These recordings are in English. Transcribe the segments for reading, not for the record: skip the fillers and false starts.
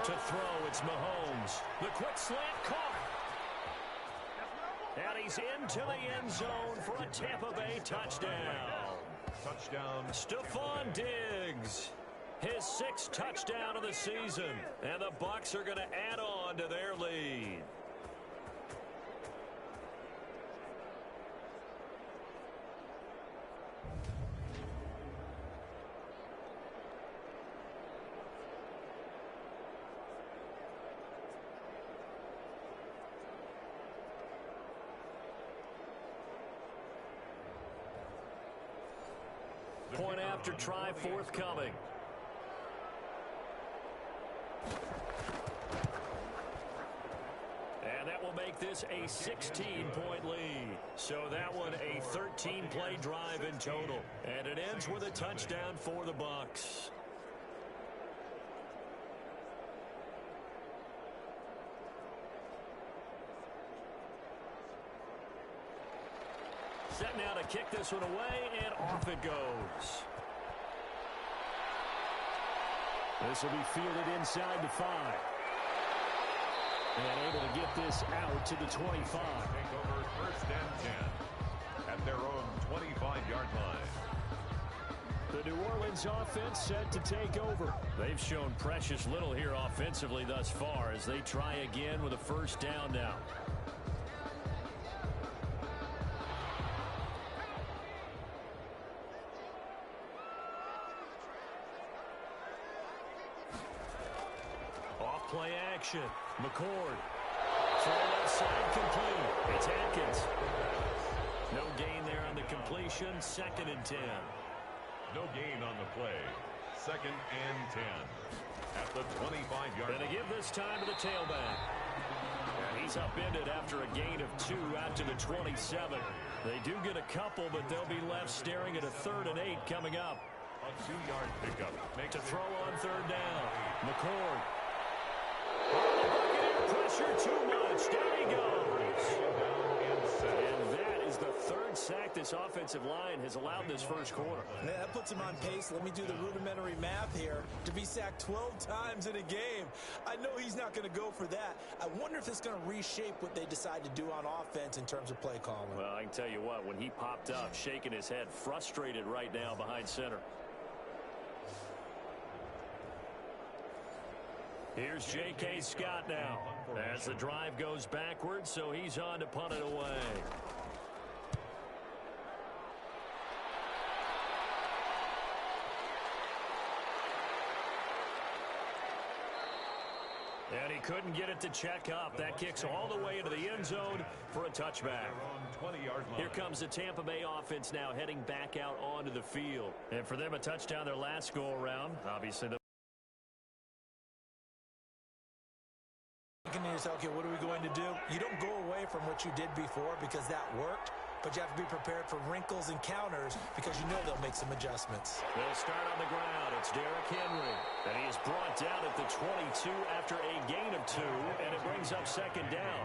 To throw, it's Mahomes. The quick slant caught. And he's into the end zone for a Tampa Bay touchdown. Touchdown. Stephon Diggs. His 6th touchdown of the season. And the Bucs are going to add on to their lead. Point after try forthcoming. And that will make this a 16-point lead. So that one a 13-play drive in total. And it ends with a touchdown for the Bucs. Set now to kick this one away, and off it goes. This will be fielded inside the 5. And able to get this out to the 25. Take over 1st and 10 at their own 25-yard line. The New Orleans offense set to take over. They've shown precious little here offensively thus far as they try again with a 1st down now. Play action. McCord. Throw left side complete. It's Atkins. No gain there on the completion. 2nd and 10. No gain on the play. 2nd and 10. At the 25-yard line. And to give this time to the tailback. And he's upended after a gain of 2 out to the 27. They do get a couple, but they'll be left staring at a 3rd and 8 coming up. A 2-yard pickup. To throw on 3rd down. McCord. Pressure too much. Down he goes. And that is the 3rd sack this offensive line has allowed this first quarter. Man, that puts him on pace. Let me do the rudimentary math here. To be sacked 12 times in a game. I know he's not going to go for that. I wonder if it's going to reshape what they decide to do on offense in terms of play calling. Well, I can tell you what, when he popped up, shaking his head, frustrated right now behind center. Here's J.K. Scott now as the drive goes backwards, so he's on to punt it away. And he couldn't get it to check up. That kicks all the way into the end zone for a touchback. Here comes the Tampa Bay offense now heading back out onto the field. And for them, a touchdown their last go-around. Obviously, Okay, what are we going to do? You don't go away from what you did before because that worked, but you have to be prepared for wrinkles and counters because you know they'll make some adjustments. They'll start on the ground. It's Derrick Henry. And he is brought down at the 22 after a gain of 2, and it brings up 2nd down.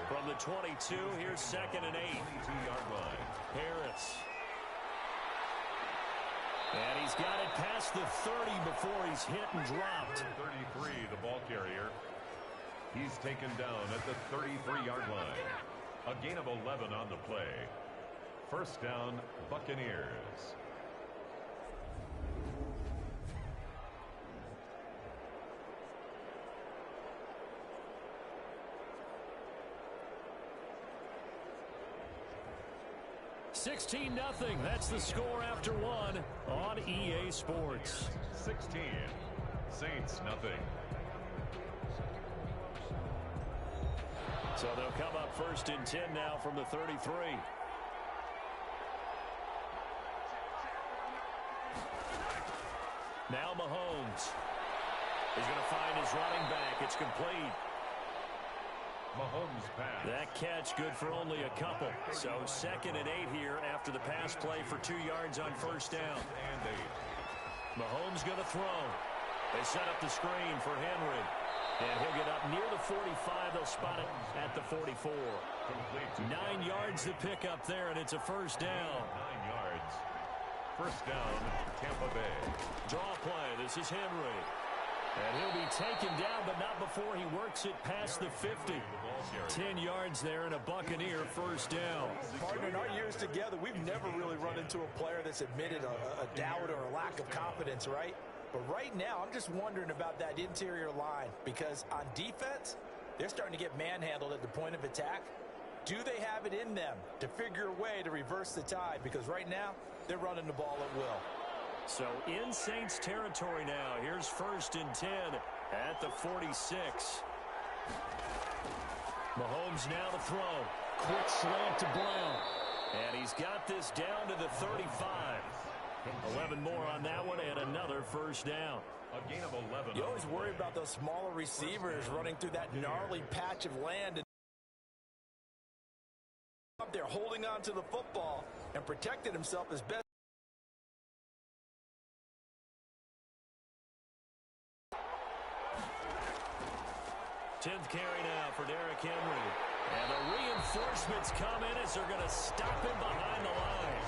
From the 22, here's 2nd and 8. 22-yard line. Harris. And he's got it past the 30 before he's hit and dropped. 33, the ball carrier. He's taken down at the 33-yard line. A gain of 11 on the play. 1st down, Buccaneers. $16-0. That's the score after 1 on EA Sports. 16. Saints, nothing. So they'll come up 1st and 10 now from the 33. Now Mahomes. He's going to find his running back. It's complete. Mahomes pass. That catch good for only a couple. So 2nd and 8 here after the pass play for 2 yards on 1st down. And 8. Mahomes going to throw. They set up the screen for Henry. And he'll get up near the 45. They'll spot it at the 44. 9 yards to pick up there, and it's a 1st down. 9 yards. 1st down, Tampa Bay. Draw play. This is Henry. And he'll be taken down, but not before he works it past the 50. 10 yards there and a Buccaneer first down. Partner, in our years together, we've never really run into a player that's admitted a doubt or a lack of confidence, right? But right now, I'm just wondering about that interior line because on defense, they're starting to get manhandled at the point of attack. Do they have it in them to figure a way to reverse the tide? Because right now, they're running the ball at will. So in Saints territory now. Here's 1st and 10 at the 46. Mahomes now to throw. Quick slant to Brown. And he's got this down to the 35. 11 more on that one and another first down. A gain of 11. You always worry about those smaller receivers running through that gnarly patch of land. Up there holding on to the football and protecting himself as best. Tenth carry now for Derrick Henry. And the reinforcements come in as they're going to stop him behind the line.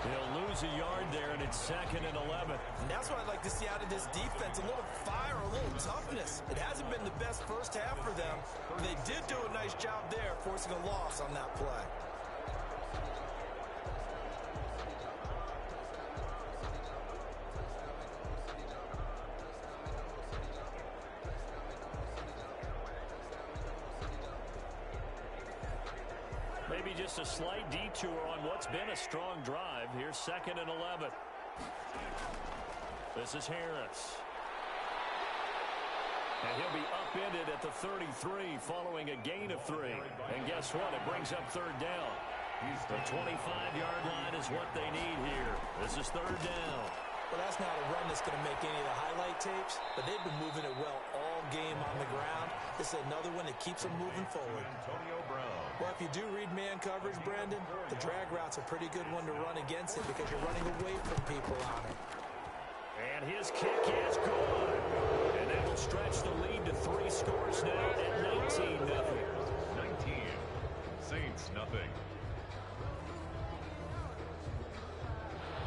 He'll lose a yard there, and it's 2nd and 11. And that's what I'd like to see out of this defense, a little fire, a little toughness. It hasn't been the best first half for them. They did do a nice job there, forcing a loss on that play. Maybe just a slight detour on what's been a strong drive. Here's 2nd and 11. This is Harris. And he'll be upended at the 33 following a gain of 3. And guess what? It brings up 3rd down. The 25-yard line is what they need here. This is 3rd down. Well, that's not a run that's going to make any of the highlight tapes, but they've been moving it well all game on the ground. This is another one that keeps them moving forward. Antonio Brown. Well, if you do read man coverage, Brandon, the drag route's a pretty good one to run against it because you're running away from people on it. And his kick is good. And that will stretch the lead to 3 scores now at 19-0. 19. Saints, nothing.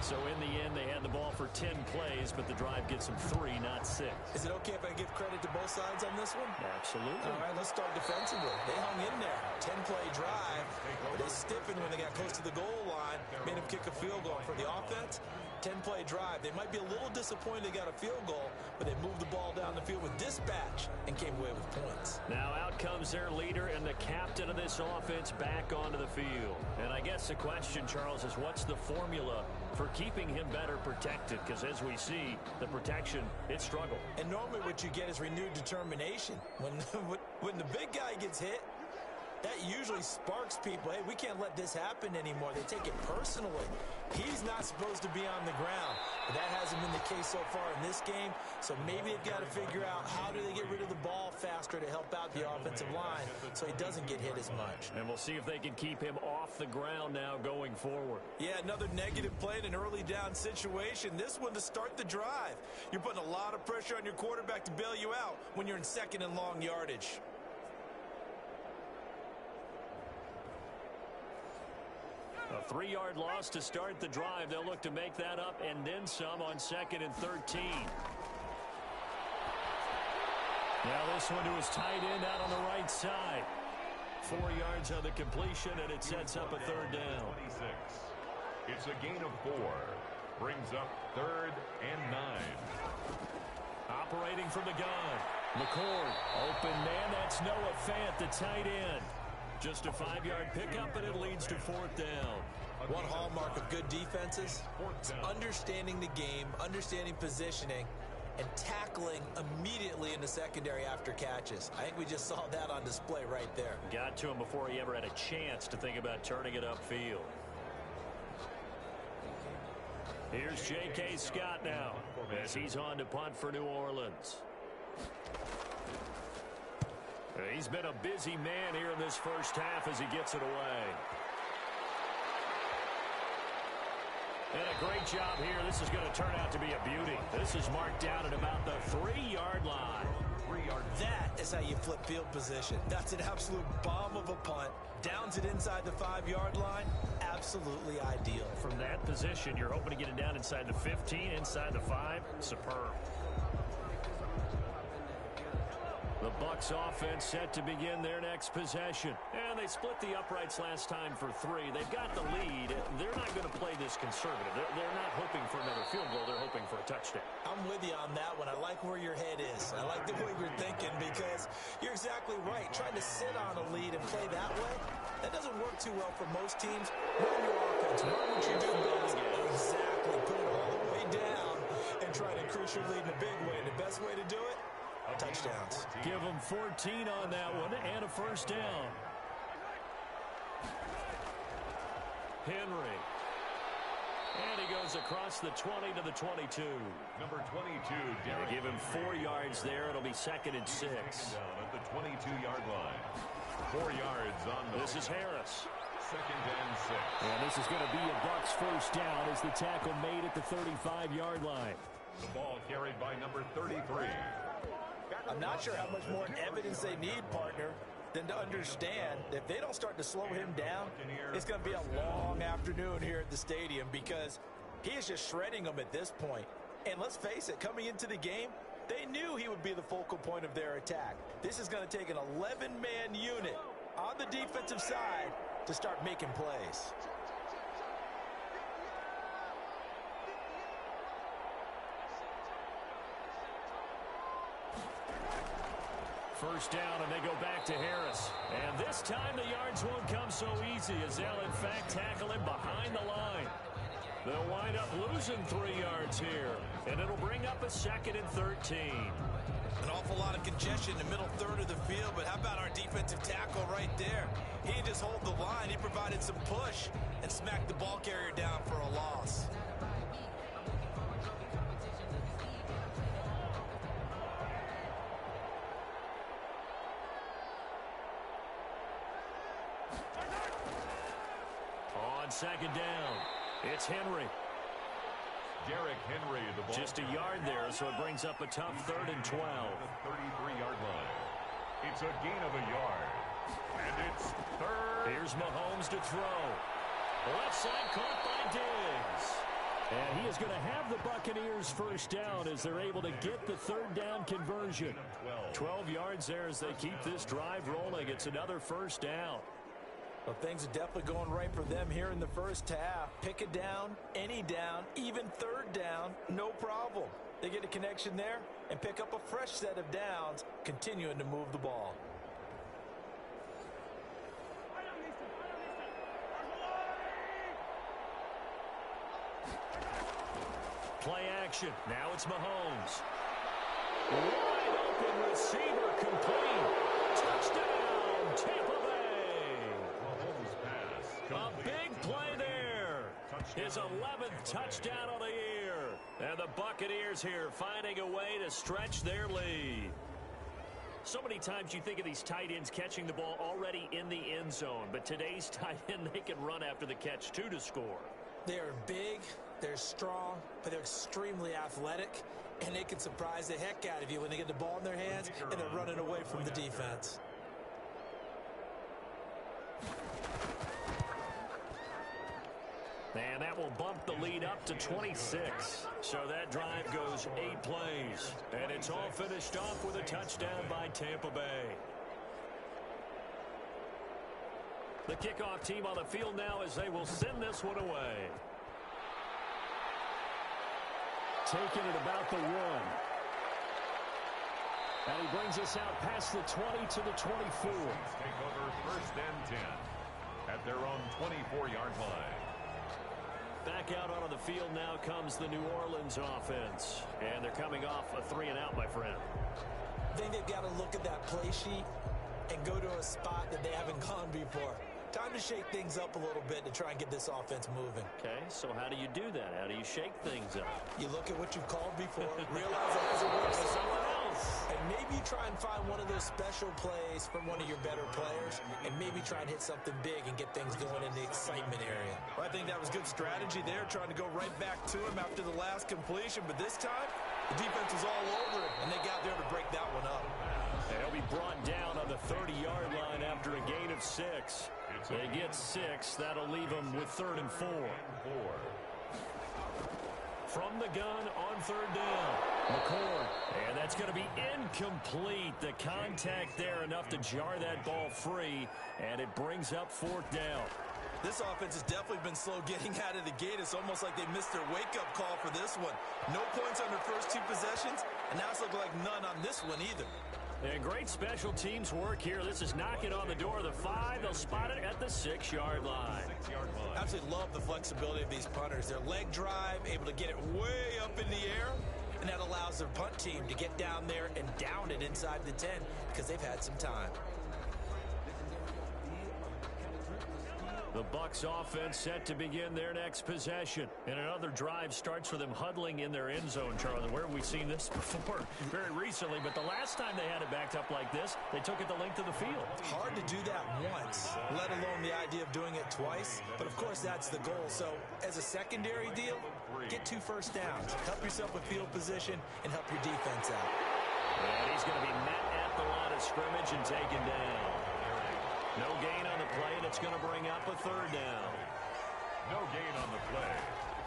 So in the end, they had the ball for 10 plays, but the drive gets them 3, not 6. Is it okay if I give credit to both sides on this one? Absolutely. All right, let's start defensively. They hung in there. 10-play drive, but they stiffened when they got close to the goal line, made them kick a field goal. For the offense, 10-play drive. They might be a little disappointed they got a field goal, but they moved the ball down the field with dispatch and came away with points. Now out comes their leader and the captain of this offense back onto the field. And I guess the question, Charles, is what's the formula for keeping him better protected? Because as we see, the protection, it struggled. And normally what you get is renewed determination. When the big guy gets hit, that usually sparks people. Hey, we can't let this happen anymore. They take it personally. He's not supposed to be on the ground. But that hasn't been the case so far in this game. So maybe they've got to figure out how do they get rid of the ball faster to help out the offensive line so he doesn't get hit as much. And we'll see if they can keep him off the ground now going forward. Yeah, another negative play in an early down situation. This one to start the drive. You're putting a lot of pressure on your quarterback to bail you out when you're in 2nd and long yardage. A 3-yard loss to start the drive. They'll look to make that up and then some on 2nd and 13. Now this one to his tight end out on the right side. 4 yards on the completion, and it sets up a 3rd down. 26. It's a gain of 4. Brings up 3rd and 9. Operating from the gun. McCord, open man. That's Noah Fant, the tight end. Just a 5-yard pickup, and it leads to 4th down. One hallmark of good defenses is understanding the game, understanding positioning, and tackling immediately in the secondary after catches. I think we just saw that on display right there. Got to him before he ever had a chance to think about turning it upfield. Here's J.K. Scott now as he's on to punt for New Orleans. He's been a busy man here in this first half as he gets it away. And a great job here. This is going to turn out to be a beauty. This is marked down at about the 3-yard line. That is how you flip field position. That's an absolute bomb of a punt. Downs it inside the 5-yard line. Absolutely ideal. From that position, you're hoping to get it down inside the 15, inside the 5. Superb. Bucs offense set to begin their next possession. And they split the uprights last time for 3. They've got the lead. They're not going to play this conservative. They're not hoping for another field goal. They're hoping for a touchdown. I'm with you on that one. I like where your head is. I like the way you're thinking because you're exactly right. Trying to sit on a lead and play that way, that doesn't work too well for most teams. Run your offense. Run what you do best. Exactly. Put it all the way down and try to increase your lead in a big way. And the best way to do it, touchdowns. Give them 14 on that one and a first down. Henry. And he goes across the 20 to the 22. Number 22, Derek. Give him 4 yards there. It'll be 2nd and 6. Down at the 22-yard line. 4 yards on the. This is Harris. 2nd and 6. And this is going to be a Bucs first down as the tackle made at the 35-yard line. The ball carried by number 33. I'm not sure how much more evidence they need, partner, than to understand that if they don't start to slow him down, it's going to be a long afternoon here at the stadium because he is just shredding them at this point. And let's face it, coming into the game, they knew he would be the focal point of their attack. This is going to take an 11-man unit on the defensive side to start making plays. First down, and they go back to Harris. And this time the yards won't come so easy as they'll, in fact, tackle him behind the line. They'll wind up losing 3 yards here, and it'll bring up a 2nd and 13. An awful lot of congestion in the middle third of the field, but how about our defensive tackle right there? He didn't just hold the line. He provided some push and smacked the ball carrier down for a loss. On 2nd down, it's Henry. Derek Henry, the ball. Just a yard there, so it brings up a tough 3rd and 12. The 33-yard line. It's a gain of a yard. And it's 3rd. Here's Mahomes to throw. Left side caught by Diggs. And he is going to have the Buccaneers first down as they're able to get the 3rd down conversion. 12 yards there as they keep this drive rolling. It's another first down. Well, things are definitely going right for them here in the first half. Pick it down, any down, even 3rd down, no problem. They get a connection there and pick up a fresh set of downs, continuing to move the ball. Play action. Now it's Mahomes. Wide open receiver complete. Touchdown, Tampa Bay. Mahomes pass. A big play there. His 11th touchdown of the year. And the Buccaneers here finding a way to stretch their lead. So many times you think of these tight ends catching the ball already in the end zone. But today's tight end, they can run after the catch, too, to score. They're big, they're strong, but they're extremely athletic. And they can surprise the heck out of you when they get the ball in their hands and they're running away from the defense. And that will bump the lead up to 26. So that drive goes 8 plays. And it's all finished off with a touchdown by Tampa Bay. The kickoff team on the field now as they will send this one away. Taking it about the 1. And he brings us out past the 20 to the 24. Take over 1st and 10 at their own 24-yard line. Back out onto the field now comes the New Orleans offense. And they're coming off a 3-and-out, my friend. I think they've got to look at that play sheet and go to a spot that they haven't gone before. Time to shake things up a little bit to try and get this offense moving. Okay, so how do you do that? How do you shake things up? You look at what you've called before, realize it hasn't worked for someone else, and maybe try and find one of those special plays from one of your better players, and maybe try and hit something big and get things going in the excitement area. Well, I think that was good strategy there, trying to go right back to him after the last completion, but this time, the defense was all over it, and they got there to break that one up. And he'll be brought down on the 30-yard line after a gain of 6. They get 6. That'll leave them with 3rd and 4. from the gun on third down. McCord, and that's going to be incomplete. The contact there enough to jar that ball free, and it brings up fourth down. This offense has definitely been slow getting out of the gate. It's almost like they missed their wake-up call for this one. No points on their first two possessions, and now it's looking like none on this one either. And great special teams work here. This is knocking on the door of the 5. They'll spot it at the 6-yard line. Absolutely love the flexibility of these punters. Their leg drive, able to get it way up in the air, and that allows their punt team to get down there and down it inside the 10 because they've had some time. The Bucs offense set to begin their next possession. And another drive starts with them huddling in their end zone, Charlie. Where have we seen this before? Very recently, but the last time they had it backed up like this, they took it the length of the field. Hard to do that once, let alone the idea of doing it twice. But, of course, that's the goal. So, as a secondary deal, get 2 first downs. Help yourself with field position and help your defense out. And he's going to be met at the line of scrimmage and taken down. No gain on the play, and it's going to bring up a third down. No gain on the play.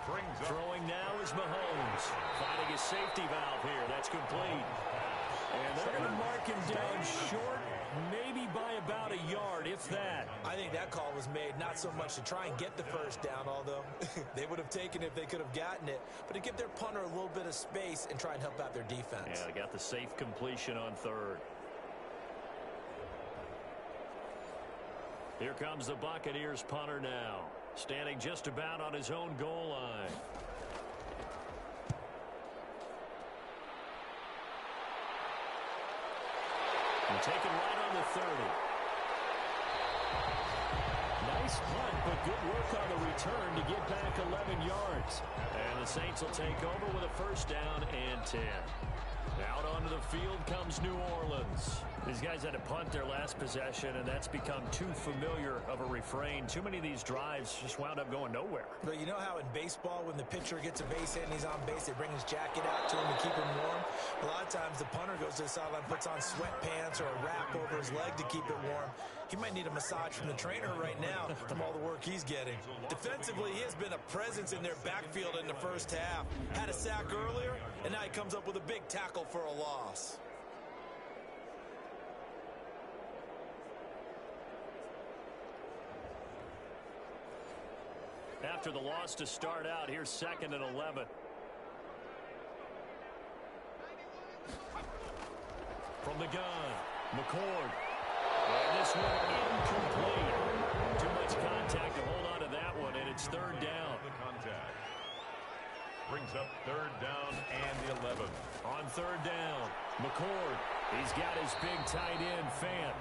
Brings up. Throwing now is Mahomes. Finding his safety valve here. That's complete. And they're going to mark him down short, maybe by about a yard, if that. I think that call was made not so much to try and get the first down, although they would have taken it if they could have gotten it, but to give their punter a little bit of space and try and help out their defense. Yeah, they got the safe completion on third. Here comes the Buccaneers punter now, standing just about on his own goal line. And taken right on the 30. Nice punt, but good work on the return to get back 11 yards. And the Saints will take over with a first down and 10. Out onto the field comes New Orleans. These guys had to punt their last possession, and that's become too familiar of a refrain. Too many of these drives just wound up going nowhere. But you know how in baseball, when the pitcher gets a base hit and he's on base, they bring his jacket out to him to keep him warm? A lot of times the punter goes to the sideline, puts on sweatpants or a wrap over his leg to keep it warm. He might need a massage from the trainer right now from all the work he's getting. Defensively, he has been a presence in their backfield in the first half. Had a sack earlier, and now he comes up with a big tackle for a loss. After the loss to start out, here's 2nd and 11. From the gun, McCord. And this one incomplete. Too much contact to hold on to that one, and it's third down. The contact brings up third down and the 11. On third down, McCord. He's got his big tight end, Fant.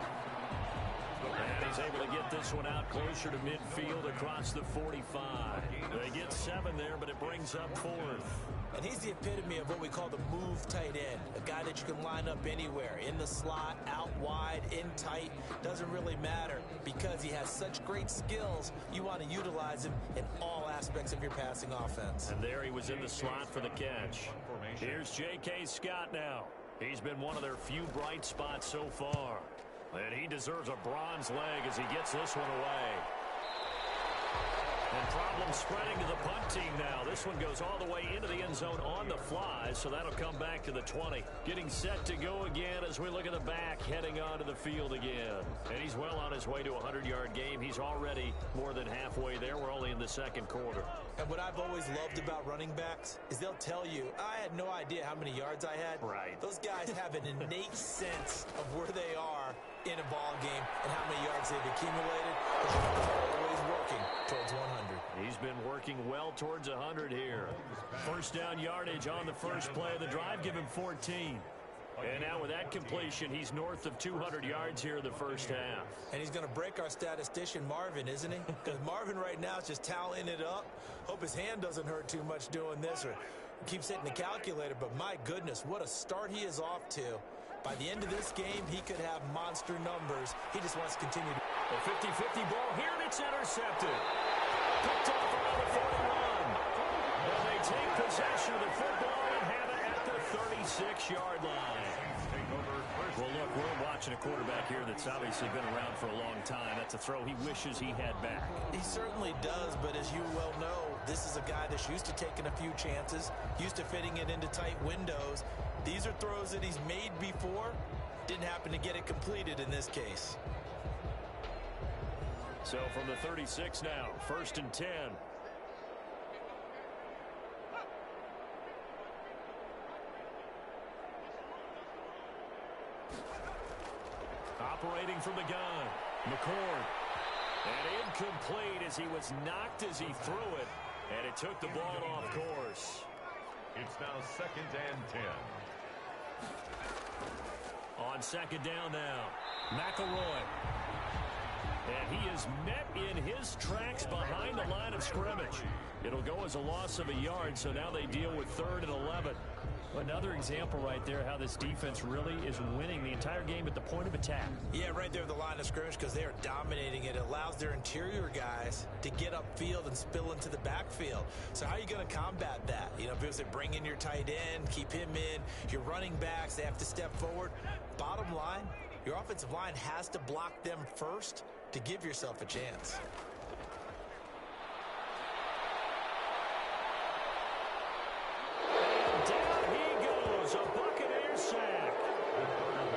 And he's able to get this one out closer to midfield across the 45. They get 7 there, but it brings up 4th. And he's the epitome of what we call the move tight end. A guy that you can line up anywhere. In the slot, out wide, in tight. Doesn't really matter because he has such great skills. You want to utilize him in all aspects of your passing offense. And there he was in the slot for the catch. Here's J.K. Scott now. He's been one of their few bright spots so far. And he deserves a bronze leg as he gets this one away. And problems spreading to the punt team now. This one goes all the way into the end zone on the fly, so that'll come back to the 20. Getting set to go again as we look at the back, heading onto the field again. And he's well on his way to a 100-yard game. He's already more than halfway there. We're only in the second quarter. And what I've always loved about running backs is they'll tell you, I had no idea how many yards I had. Right. Those guys have an innate sense of where they are in a ball game and how many yards they've accumulated. They're always working towards 100. He's been working well towards 100 here. First down yardage on the first play of the drive. Give him 14. And now with that completion, he's north of 200 yards here in the first half. And he's going to break our statistician Marvin, isn't he? Because Marvin right now is just tallying it up. Hope his hand doesn't hurt too much doing this or keeps hitting the calculator. But my goodness, what a start he is off to. By the end of this game, he could have monster numbers. He just wants to continue. A 50-50 ball here, and it's intercepted. Picked off around the 41. And they take possession of the football and have it at the 36-yard line. Well, look, We're watching a quarterback here that's obviously been around for a long time. That's a throw he wishes he had back. He certainly does, but as you well know, this is a guy that's used to taking a few chances, used to fitting it into tight windows. These are throws that he's made before. Didn't happen to get it completed in this case. So from the 36 now, 1st and 10. Operating from the gun, McCord. And incomplete as he was knocked as he threw it. And it took the ball off course. It's now 2nd and 10. On 2nd down now, McElroy. And he is met in his tracks behind the line of scrimmage. It'll go as a loss of a yard, so now they deal with 3rd and 11. Another example right there how this defense really is winning the entire game at the point of attack. Yeah, right there at the line of scrimmage because they are dominating it. It allows their interior guys to get upfield and spill into the backfield. So how are you going to combat that? You know, if they bring in your tight end, keep him in, your running backs, they have to step forward. Bottom line, your offensive line has to block them first to give yourself a chance. A Buccaneers sack.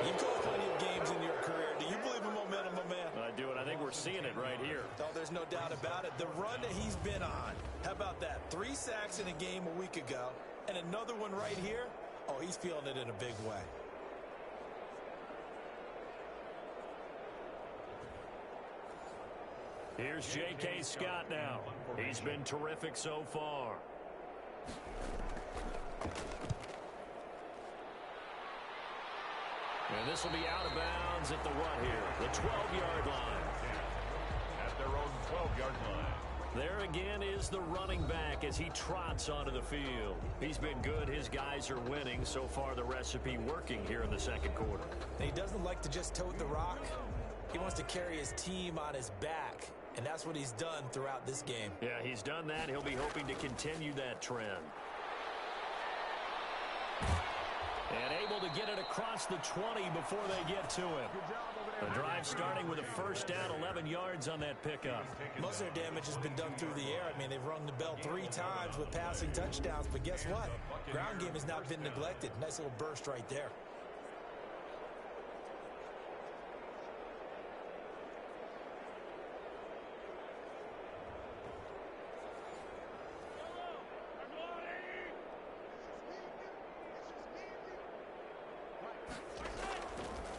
You've called plenty of games in your career. Do you believe in momentum, my man? I do, and I think we're seeing it right here. Oh, there's no doubt about it. The run that he's been on. How about that? 3 sacks in a game a week ago, and another one right here. Oh, he's feeling it in a big way. Here's J.K. Scott now. He's been terrific so far. And this will be out of bounds at the what here? The 12-yard line. At their own 12-yard line. There again is the running back as he trots onto the field. He's been good. His guys are winning. So far, the recipe working here in the 2nd quarter. He doesn't like to just tote the rock. He wants to carry his team on his back, and that's what he's done throughout this game. Yeah, he's done that. He'll be hoping to continue that trend. And able to get it across the 20 before they get to him. The drive starting with a 1st down, 11 yards on that pickup. Most of their damage has been done through the air. I mean, they've rung the bell 3 times with passing touchdowns, but guess what? Ground game has not been neglected. Nice little burst right there.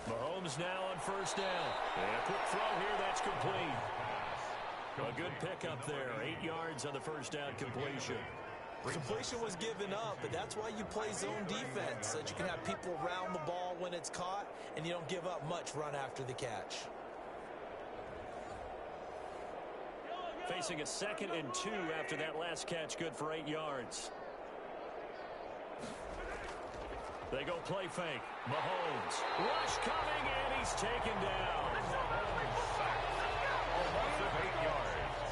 Mahomes now on 1st down. And a quick throw here, that's complete. A good pickup there. 8 yards on the 1st down completion. Completion was given up, but that's why you play zone defense, so that you can have people around the ball when it's caught, and you don't give up much run after the catch. Facing a 2nd and 2 after that last catch, good for 8 yards. They go play fake. Mahomes. Rush coming, and he's taken down. A loss of 8 yards.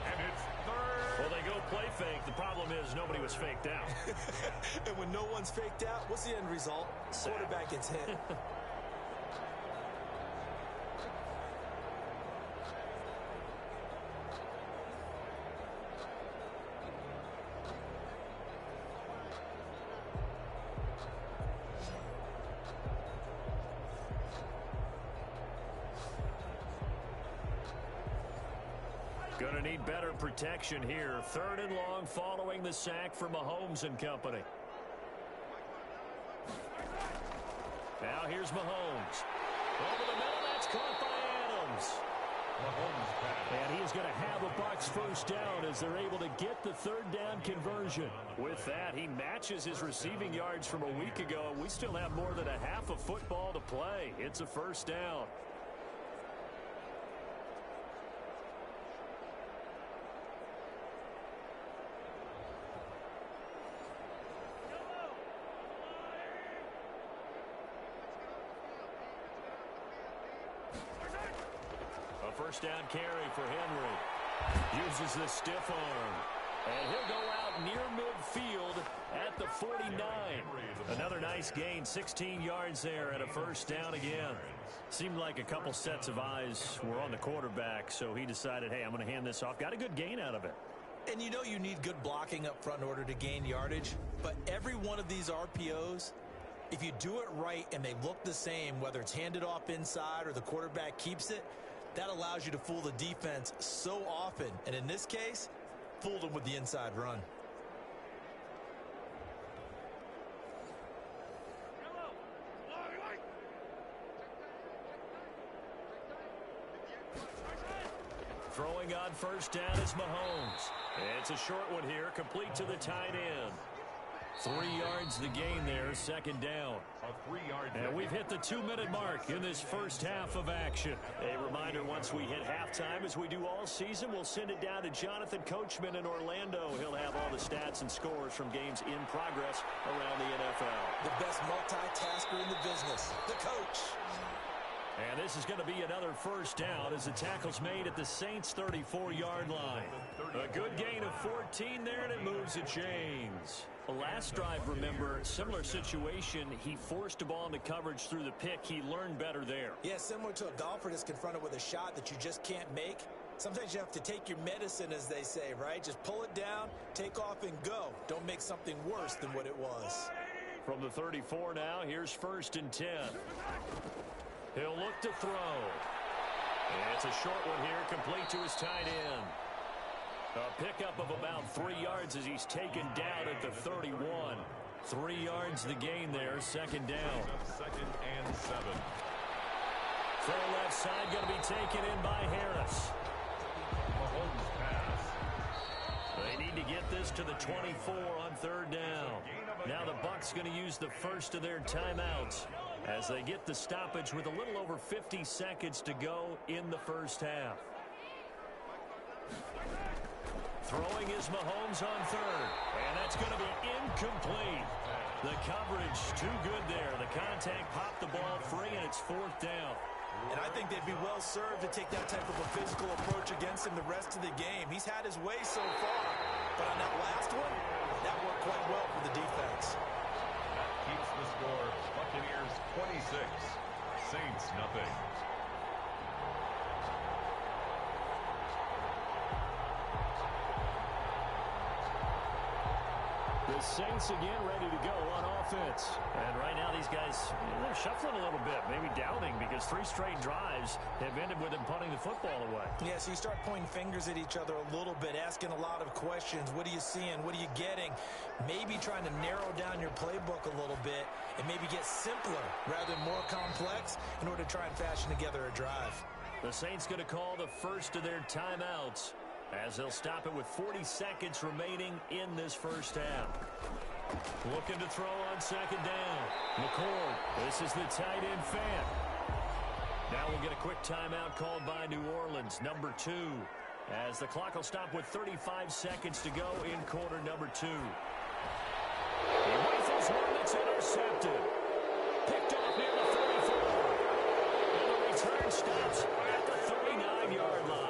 And it's 3rd. Well, they go play fake. The problem is nobody was faked out. And when no one's faked out, what's the end result? Quarterback gets hit. Going to need better protection here. 3rd and long following the sack from Mahomes and company. Now here's Mahomes. Over the middle, that's caught by Adams. And he is going to have a Bucs 1st down as they're able to get the 3rd down conversion. With that, he matches his receiving yards from a week ago. We still have more than a half of football to play. It's a 1st down. A 1st down carry for Henry. Uses the stiff arm. And he'll go out near midfield at the 49. Another nice gain, 16 yards there and a first down again. Seemed like a couple sets of eyes were on the quarterback, so he decided, hey, I'm going to hand this off. Got a good gain out of it. And you know you need good blocking up front in order to gain yardage, but every one of these RPOs, if you do it right and they look the same, whether it's handed off inside or the quarterback keeps it, that allows you to fool the defense so often. And in this case, fooled them with the inside run. Throwing on first down is Mahomes. It's a short one here, complete to the tight end. 3 yards the gain there, second down. And we've hit the 2-minute mark in this first half of action. A reminder, once we hit halftime, as we do all season, we'll send it down to Jonathan Coachman in Orlando. He'll have all the stats and scores from games in progress around the NFL. The best multitasker in the business, the coach. And this is going to be another first down as the tackle's made at the Saints' 34-yard line. A good gain of 14 there, and it moves the chains. Last drive, remember, similar situation. He forced a ball into coverage through the pick. He learned better there. Yeah, similar to a golfer that's confronted with a shot that you just can't make. Sometimes you have to take your medicine, as they say, right? Just pull it down, take off, and go. Don't make something worse than what it was. From the 34 now, here's first and 10. He'll look to throw. It's a short one here, complete to his tight end. A pickup of about 3 yards as he's taken down at the 31. 3 yards the gain there, second down. Second and 7. Throw left side going to be taken in by Harris. Mahomes pass. They need to get this to the 24 on third down. Now the Bucs going to use the first of their timeouts as they get the stoppage with a little over 50 seconds to go in the first half. Throwing is Mahomes on third, and that's going to be incomplete. The coverage too good there. The contact popped the ball free, and it's fourth down. And I think they'd be well served to take that type of a physical approach against him the rest of the game. He's had his way so far, but on that last one, that worked quite well for the defense. That keeps the score. Buccaneers 26, Saints nothing. The Saints again ready to go on offense. And right now these guys, they're shuffling a little bit, maybe doubting, because 3 straight drives have ended with them punting the football away. Yeah, so you start pointing fingers at each other a little bit, asking a lot of questions. What are you seeing? What are you getting? Maybe trying to narrow down your playbook a little bit and maybe get simpler rather than more complex in order to try and fashion together a drive. The Saints going to call the first of their timeouts as they'll stop it with 40 seconds remaining in this first half. Looking to throw on second down. McCord, this is the tight end fan. Now we'll get a quick timeout called by New Orleans, number 2, as the clock will stop with 35 seconds to go in quarter number 2. He rifles one that's intercepted. Picked off near the 34. And the return stops at the 39-yard line.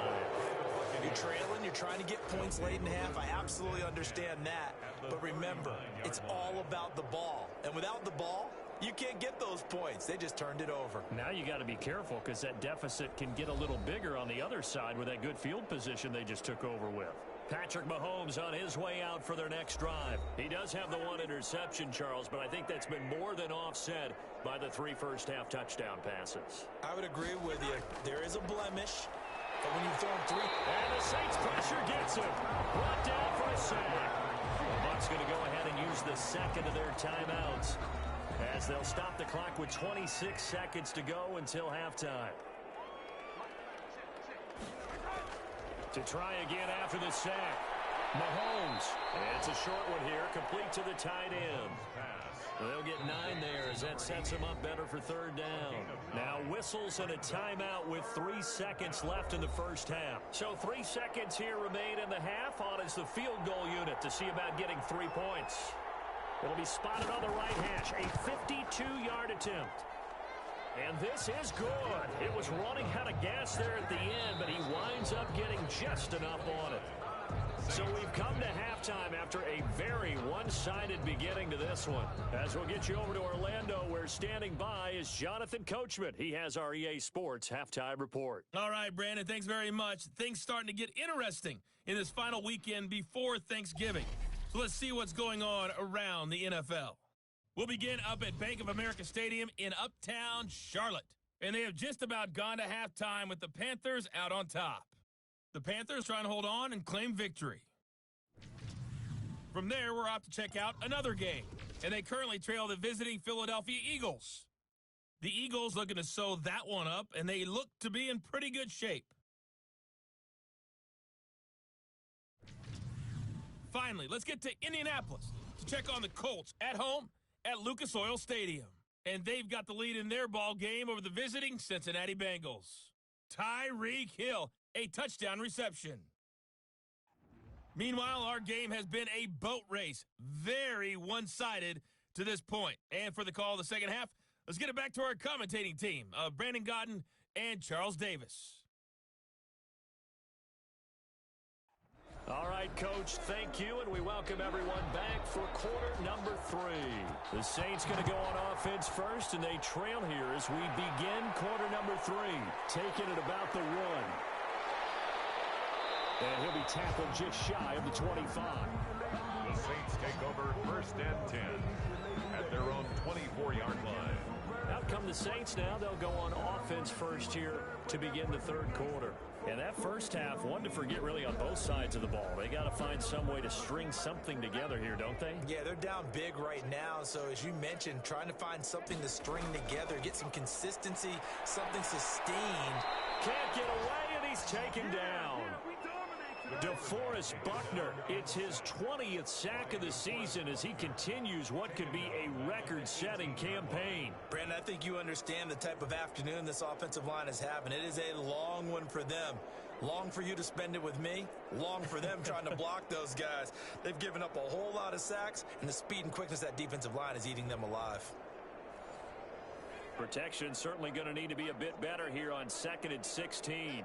You're trailing, you're trying to get points late in half. I absolutely understand that. But remember, it's all about the ball. And without the ball, you can't get those points. They just turned it over. Now you got to be careful because that deficit can get a little bigger on the other side with that good field position they just took over with. Patrick Mahomes on his way out for their next drive. He does have the 1 interception, Charles, but I think that's been more than offset by the 3 first-half touchdown passes. I would agree with you. There is a blemish. But when you've thrown 3... And the Saints pressure gets him. Brought down for a sack. The Bucs going to go ahead and use the second of their timeouts as they'll stop the clock with 26 seconds to go until halftime. To try again after the sack. Mahomes. It's a short one here, complete to the tight end. They'll get 9 there as that sets them up better for third down. Now whistles and a timeout with 3 seconds left in the first half. So 3 seconds here remain in the half. On is the field goal unit to see about getting 3 points. It'll be spotted on the right hash. A 52-yard attempt. And this is good. It was running out of gas there at the end, but he winds up getting just enough on it. So we've come to halftime after a very one-sided beginning to this one. As we'll get you over to Orlando, where standing by is Jonathan Coachman. He has our EA Sports halftime report. All right, Brandon, thanks very much. Things starting to get interesting in this final weekend before Thanksgiving. So let's see what's going on around the NFL. We'll begin up at Bank of America Stadium in Uptown Charlotte. And they have just about gone to halftime with the Panthers out on top. The Panthers trying to hold on and claim victory. From there, we're off to check out another game. And they currently trail the visiting Philadelphia Eagles. The Eagles looking to sew that one up, and they look to be in pretty good shape. Finally, let's get to Indianapolis to check on the Colts at home at Lucas Oil Stadium. And they've got the lead in their ball game over the visiting Cincinnati Bengals. Tyreek Hill, a touchdown reception. Meanwhile, our game has been a boat race. Very one-sided to this point. And for the call of the second half, let's get it back to our commentating team of Brandon Godden and Charles Davis. All right, Coach, thank you, and we welcome everyone back for quarter number 3. The Saints going to go on offense first, and they trail here as we begin quarter number 3, taking it about the 1. And he'll be tackled just shy of the 25. The Saints take over 1st and 10 at their own 24-yard line. Out come the Saints now. They'll go on offense first here to begin the 3rd quarter. And that first half, one to forget really on both sides of the ball. They got to find some way to string something together here, don't they? Yeah, they're down big right now. So as you mentioned, trying to find something to string together, get some consistency, something sustained. Can't get away, and he's taken down. DeForest Buckner, it's his 20th sack of the season as he continues what could be a record-setting campaign. Brandon, I think you understand the type of afternoon this offensive line is having. It is a long one for them. Long for you to spend it with me. Long for them trying to block those guys. They've given up a whole lot of sacks, and the speed and quickness of that defensive line is eating them alive. Protection certainly going to need to be a bit better here on 2nd and 16.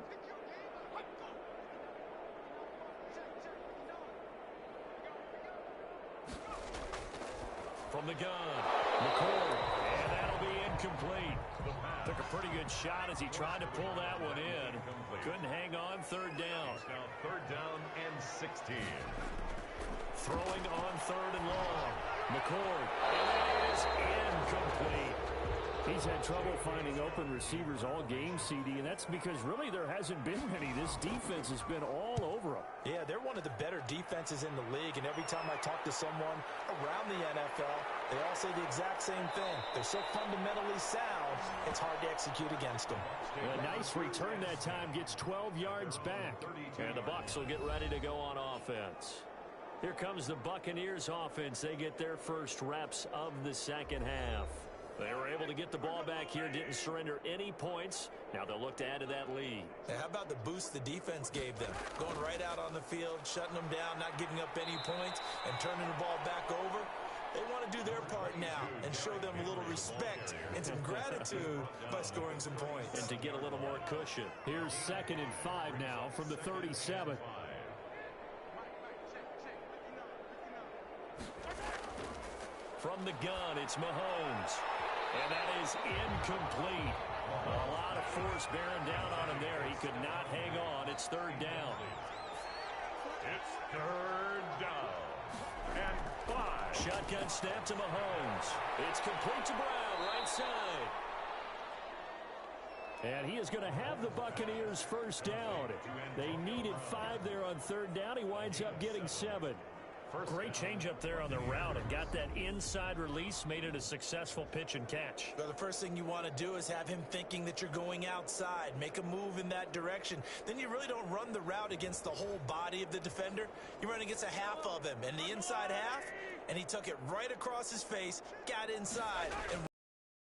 From the gun, McCord, and that'll be incomplete. Took a pretty good shot as he tried to pull that one in. Couldn't hang on. 3rd down. Now 3rd down and 16. Throwing on 3rd and long. McCord, and that is incomplete. He's had trouble finding open receivers all game, CD, and that's because really there hasn't been many. This defense has been all over them. Yeah, they're one of the better defenses in the league, and every time I talk to someone around the NFL, they all say the exact same thing. They're so fundamentally sound, it's hard to execute against them. A nice return that time, gets 12 yards back, and the Bucs will get ready to go on offense. Here comes the Buccaneers offense. They get their first reps of the second half. They were able to get the ball back here, didn't surrender any points. Now they'll look to add to that lead. Now, how about the boost the defense gave them? Going right out on the field, shutting them down, not giving up any points, and turning the ball back over. They want to do their part now and show them a little respect and some gratitude by scoring some points. And to get a little more cushion. Here's 2nd and 5 now from the 37. From the gun, it's Mahomes. And that is incomplete. A lot of force bearing down on him there. He could not hang on. It's 3rd down. It's 3rd down and 5. Shotgun snap to Mahomes. It's complete to Brown, right side. And he is going to have the Buccaneers first down. They needed 5 there on 3rd down. He winds up getting 7. Great change up there on the route and got that inside release, made it a successful pitch and catch. Well, the first thing you want to do is have him thinking that you're going outside, make a move in that direction. Then you really don't run the route against the whole body of the defender. You run against a half of him, and the inside half, and he took it right across his face, got inside, and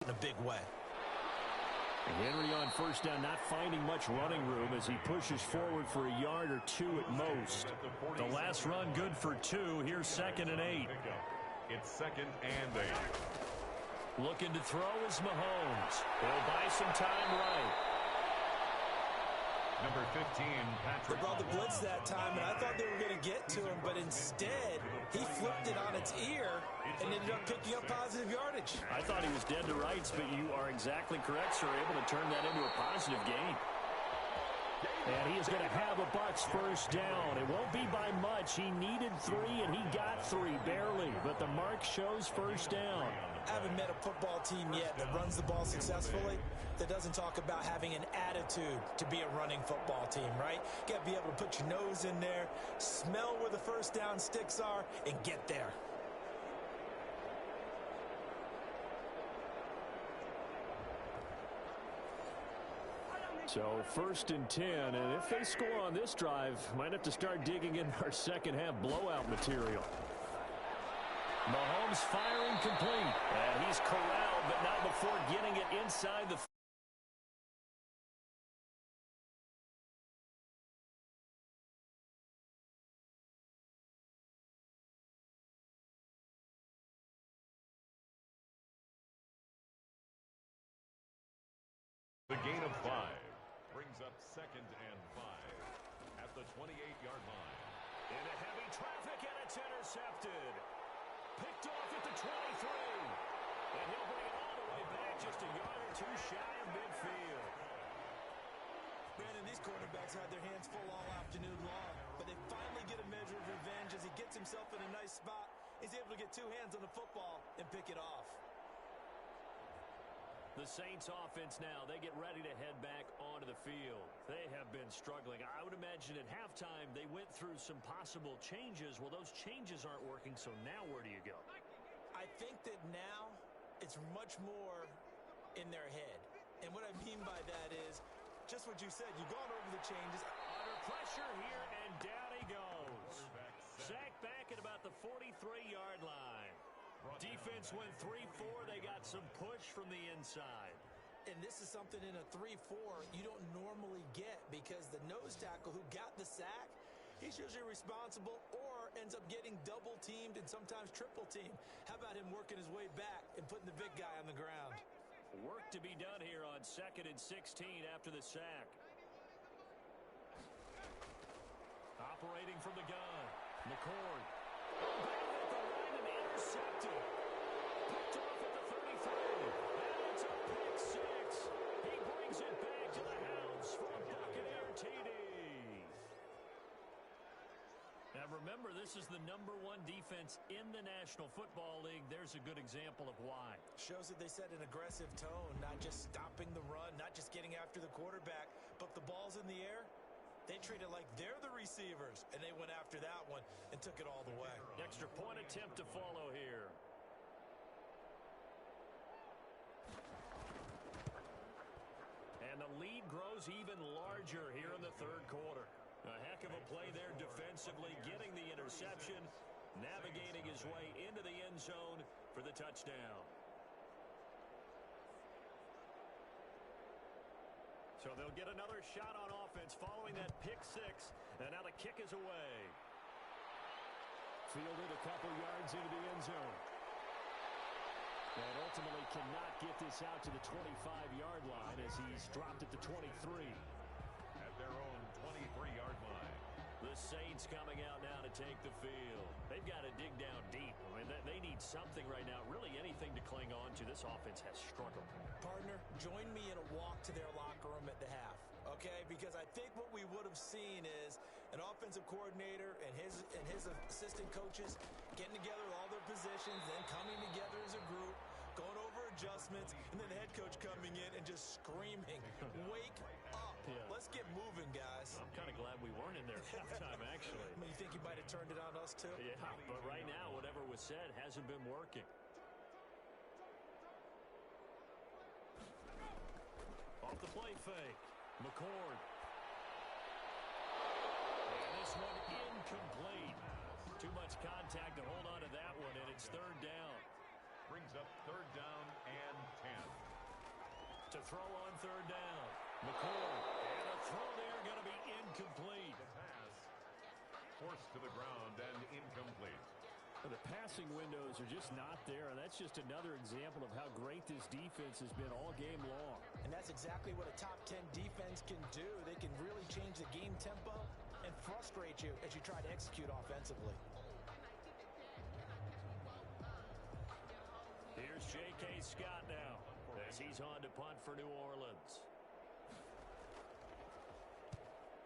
in a big way. Henry on first down, not finding much running room as he pushes forward for a yard or 2 at most. The last run good for 2. Here's 2nd and 8. It's 2nd and 8. Looking to throw is Mahomes. He'll buy some time right. Number 15, They Patrick. brought the blitz that time, and I thought they were going to get to him, but instead, he flipped it on its ear and ended up picking up positive yardage. I thought he was dead to rights, but you are exactly correct, sir. Able to turn that into a positive gain. And he is going to have a Bucs first down. It won't be by much. He needed 3, and he got 3, barely. But the mark shows first down. I haven't met a football team yet that runs the ball successfully that doesn't talk about having an attitude to be a running football team, right? You got to be able to put your nose in there, smell where the first down sticks are, and get there. So 1st and 10, and if they score on this drive, might have to start digging in our second half blowout material. Mahomes firing complete. And he's corralled, but not before getting it inside the The gain of 5 brings up 2nd and 5 at the 28-yard line. into heavy traffic, and it's intercepted. Picked off at the 23. And he'll bring it all the way back just a yard or 2 shy of midfield. Brandon, these quarterbacks had their hands full all afternoon long, but they finally get a measure of revenge as he gets himself in a nice spot. He's able to get 2 hands on the football and pick it off. The Saints offense now, they get ready to head back onto the field. They have been struggling. I would imagine at halftime they went through some possible changes. Well, those changes aren't working, so now where do you go? I think that now it's much more in their head. And what I mean by that is just what you said. You've gone over the changes. Under pressure here, and down he goes. Sacked back at about the 43-yard line. Defense went 3-4. They got some push from the inside. And this is something in a 3-4 you don't normally get because the nose tackle who got the sack, he's usually responsible or ends up getting double-teamed and sometimes triple-teamed. How about him working his way back and putting the big guy on the ground? Work to be done here on 2nd and 16 after the sack. Operating from the gun. McCord. Intercepted. Picked off at the 33. And it's a pick 6. He brings it back to the house for a Buccaneer TD. Now remember, this is the #1 defense in the National Football League. There's a good example of why. Shows that they set an aggressive tone, not just stopping the run, not just getting after the quarterback, but the ball's in the air. They treat it like they're the receivers, and they went after that one and took it all the way. Extra point attempt to follow here. And the lead grows even larger here in the 3rd quarter. A heck of a play there defensively, getting the interception, navigating his way into the end zone for the touchdown. So they'll get another shot on offense following that pick 6. And now the kick is away. Fielded a couple yards into the end zone. And ultimately cannot get this out to the 25-yard line as he's dropped at the 23. At their own 23-yard line. The Saints coming out now to take the field. They've got to dig down deep. I mean, they need something right now, really anything to cling on to. This offense has struggled. Partner, join me in a walk to their locker room at the half, okay? Because I think what we would have seen is an offensive coordinator and his assistant coaches getting together all their positions, then coming together as a group, going over adjustments, and then the head coach coming in and just screaming, wake up. Yeah. Let's get moving, guys. I'm kind of glad we weren't in there at halftime, actually. I mean, you think he might have turned it on us, too? Yeah, but right now, whatever was said hasn't been working. Off the play fake. McCord. And this one incomplete. Too much contact to hold on to that one, and it's 3rd down. Brings up 3rd down and 10. To throw on 3rd down. McCord. And a throw there going to be incomplete. The pass forced to the ground and incomplete. The passing windows are just not there, and that's just another example of how great this defense has been all game long. And that's exactly what a top 10 defense can do. They can really change the game tempo and frustrate you as you try to execute offensively. Here's J.K. Scott now as he's on to punt for New Orleans.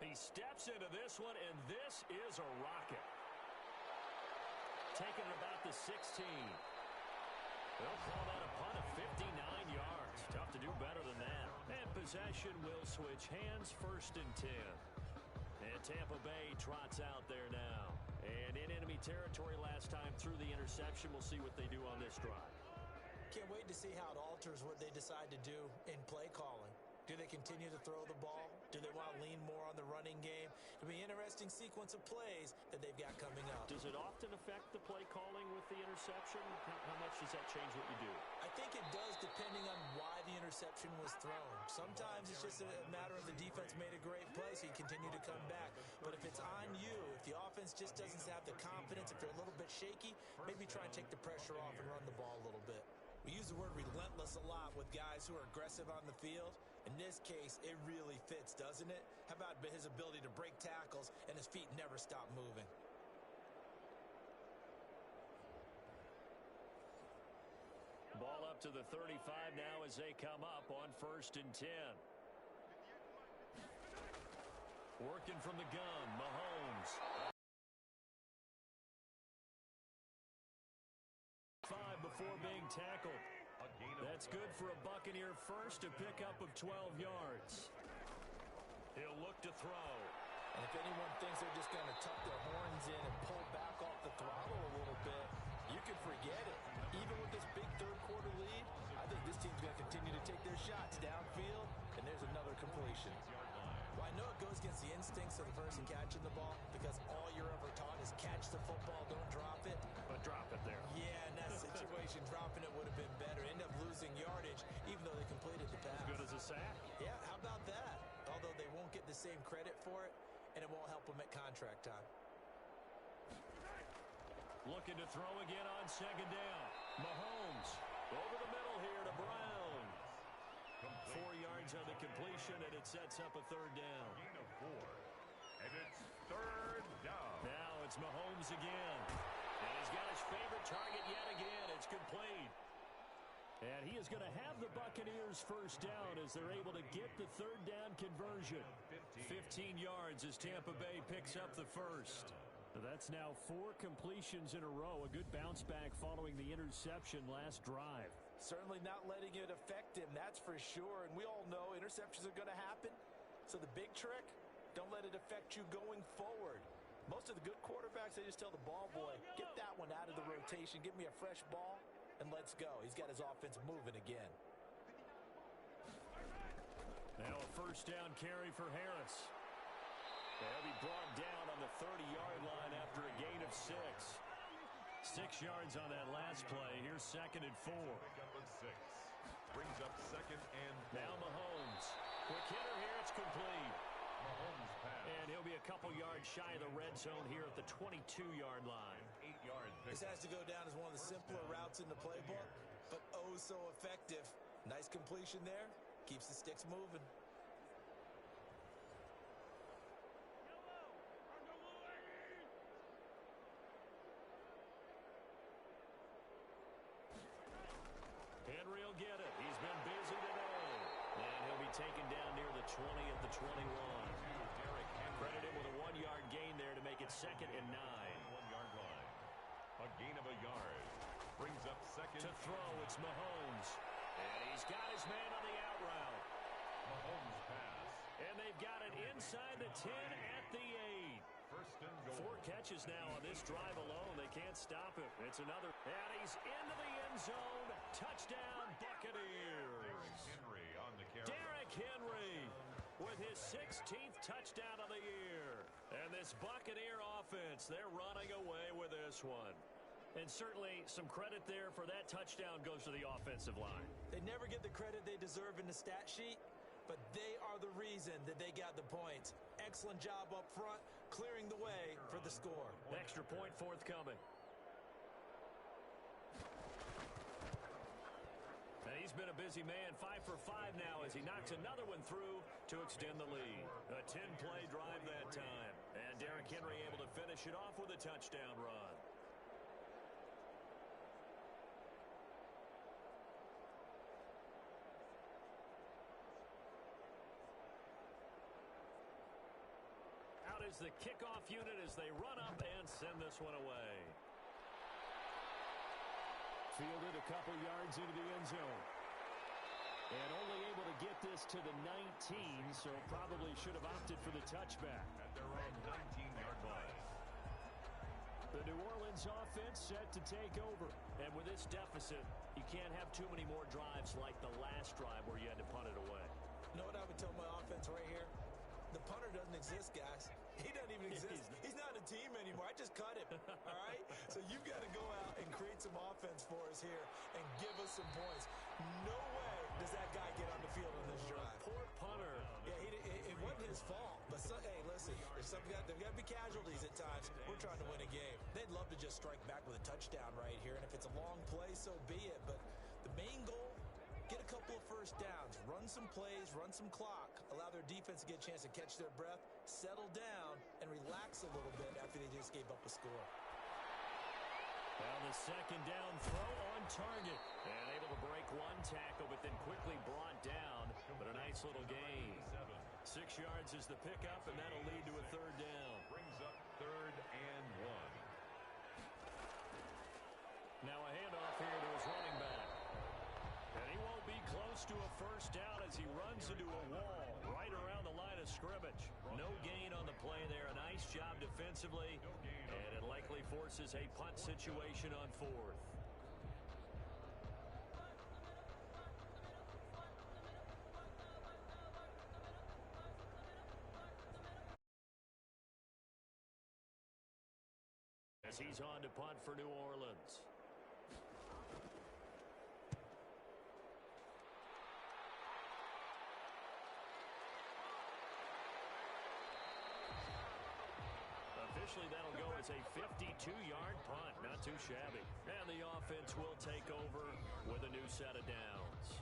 He steps into this one, and this is a rocket. Taking it about the 16. They'll call that a punt of 59 yards. Tough to do better than that. And possession will switch hands, 1st and 10. And Tampa Bay trots out there now. And in enemy territory last time through the interception. We'll see what they do on this drive. Can't wait to see how it alters what they decide to do in play calling. Do they continue to throw the ball? Do they want to lean more on the running game? It'll be an interesting sequence of plays that they've got coming up. Does it often affect the play calling with the interception? How much does that change what you do? I think it does, depending on why the interception was thrown. Sometimes it's just a matter of the defense made a great play, so you continue to come back. But if it's on you, if the offense just doesn't have the confidence, if they're a little bit shaky, maybe try and take the pressure off and run the ball a little bit. We use the word relentless a lot with guys who are aggressive on the field. In this case, it really fits, doesn't it? How about his ability to break tackles and his feet never stop moving? Ball up to the 35 now as they come up on 1st and 10. Working from the gun, Mahomes. 5 before being tackled. That's good for a Buccaneer first, a pickup of 12 yards. He'll look to throw. And if anyone thinks they're just going to tuck their horns in and pull back off the throttle a little bit, you can forget it. Even with this big third-quarter lead, I think this team's going to continue to take their shots downfield, and there's another completion. Well, I know it goes against the instincts of the person catching the ball because all you're ever taught is catch the football, don't drop it. But drop it there. Yeah, in that situation, dropping it would have been better. End up losing yardage, even though they completed the pass. As good as a sack. Yeah, how about that? Although they won't get the same credit for it, and it won't help them at contract time. Looking to throw again on 2nd down. Mahomes over the middle here to Brown. 4 yards on the completion, and it sets up a 3rd down. Gain of 4. And it's 3rd down. Now it's Mahomes again. And he's got his favorite target yet again. It's complete. And he is going to have the Buccaneers 1st down as they're able to get the 3rd down conversion. 15 yards as Tampa Bay picks up the 1st. That's now 4 completions in a row. A good bounce back following the interception last drive. Certainly not letting it affect him, that's for sure. And we all know interceptions are going to happen. So the big trick, don't let it affect you going forward. Most of the good quarterbacks, they just tell the ball boy, get that one out of the rotation, give me a fresh ball, and let's go. He's got his offense moving again. Now a 1st down carry for Harris. They'll be brought down on the 30-yard line after a gain of 6. 6 yards on that last play. Here's 2nd and 4. Pickup of 6. Brings up 2nd and 4. Now Mahomes. Quick hitter here. It's complete. Mahomes pass. And he'll be a couple yards shy of the red zone here at the 22-yard line. 8-yard pickup. This has to go down as one of the simpler routes in the playbook, but oh so effective. Nice completion there. Keeps the sticks moving. Henry will get it. He's been busy today. And he'll be taken down near the 20 at the 21. Credit him with a 1-yard gain there to make it 2nd and 9. 1-yard line. A gain of a yard. Brings up 2nd. To throw, it's Mahomes. And he's got his man on the out route. Mahomes pass. And they've got it inside the 10 at the 8. 1st and goal. 4 catches now on this drive alone. They can't stop it. It's another. And he's into the end zone. Touchdown, Buccaneers. Henry on the carry. Derrick Henry with his 16th touchdown of the year. And this Buccaneer offense, they're running away with this one. And certainly some credit there for that touchdown goes to the offensive line. They never get the credit they deserve in the stat sheet, but they are the reason that they got the points. Excellent job up front, clearing the way for the score. Extra point forthcoming. And he's he's been a busy man. 5 for 5 now as he knocks another one through to extend the lead. A 10-play drive that time. And Derrick Henry able to finish it off with a touchdown run. Out is the kickoff unit as they run up and send this one away. Fielded a couple yards into the end zone. And only able to get this to the 19, so probably should have opted for the touchback. At their own 19-yard line. The New Orleans offense set to take over. And with this deficit, you can't have too many more drives like the last drive where you had to punt it away. You know what I would tell my offense right here? The punter doesn't exist, guys. He doesn't even exist. He's not a team anymore. I just cut him, all right? So you've got to go out and create some offense for us here and give us some points. No way does that guy get on the field on this drive. Poor punter. Yeah, it wasn't his fault. But, hey, listen, there's got to be casualties at times. We're trying to win a game. They'd love to just strike back with a touchdown right here, and if it's a long play, so be it. But the main goal, get a couple of first downs, run some plays, run some clock, allow their defense to get a chance to catch their breath, settle down, and relax a little bit after they just gave up a score. Well, the second down throw on target. And able to break one tackle, but then quickly brought down. But a nice little gain. 6 yards is the pickup, and that'll lead to a third down. Brings up 3rd and 1. Now a handoff here to his running back. And he won't be close to a first down as he runs into a wall right around the line of scrimmage. No gain on the play there. A nice job defensively. And it likely forces a punt situation on 4th. As he's on to punt for New Orleans. Officially, that'll go as a 52-yard punt. Not too shabby. And the offense will take over with a new set of downs.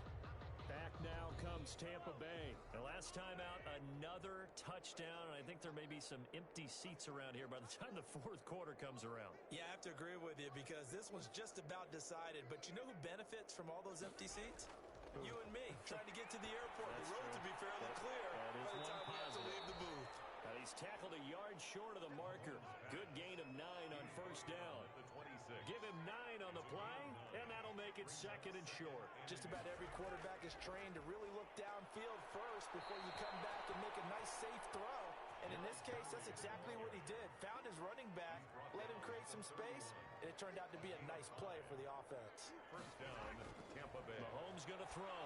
Back now comes Tampa Bay. The last time out, another touchdown. And I think there may be some empty seats around here by the time the 4th quarter comes around. Yeah, I have to agree with you because this one's just about decided. But you know who benefits from all those empty seats? You and me, trying to get to the airport. The road to be fairly clear by the time we have to leave the booth. Now he's tackled a yard short of the marker. Good gain of 9 on first down. Give him 9 on the play, and that'll make it 2nd and short. Just about every quarterback is trained to really look downfield first before you come back and make a nice, safe throw. And in this case, that's exactly what he did. Found his running back, let him create some space, and it turned out to be a nice play for the offense. First down, Tampa Bay. Mahomes going to throw.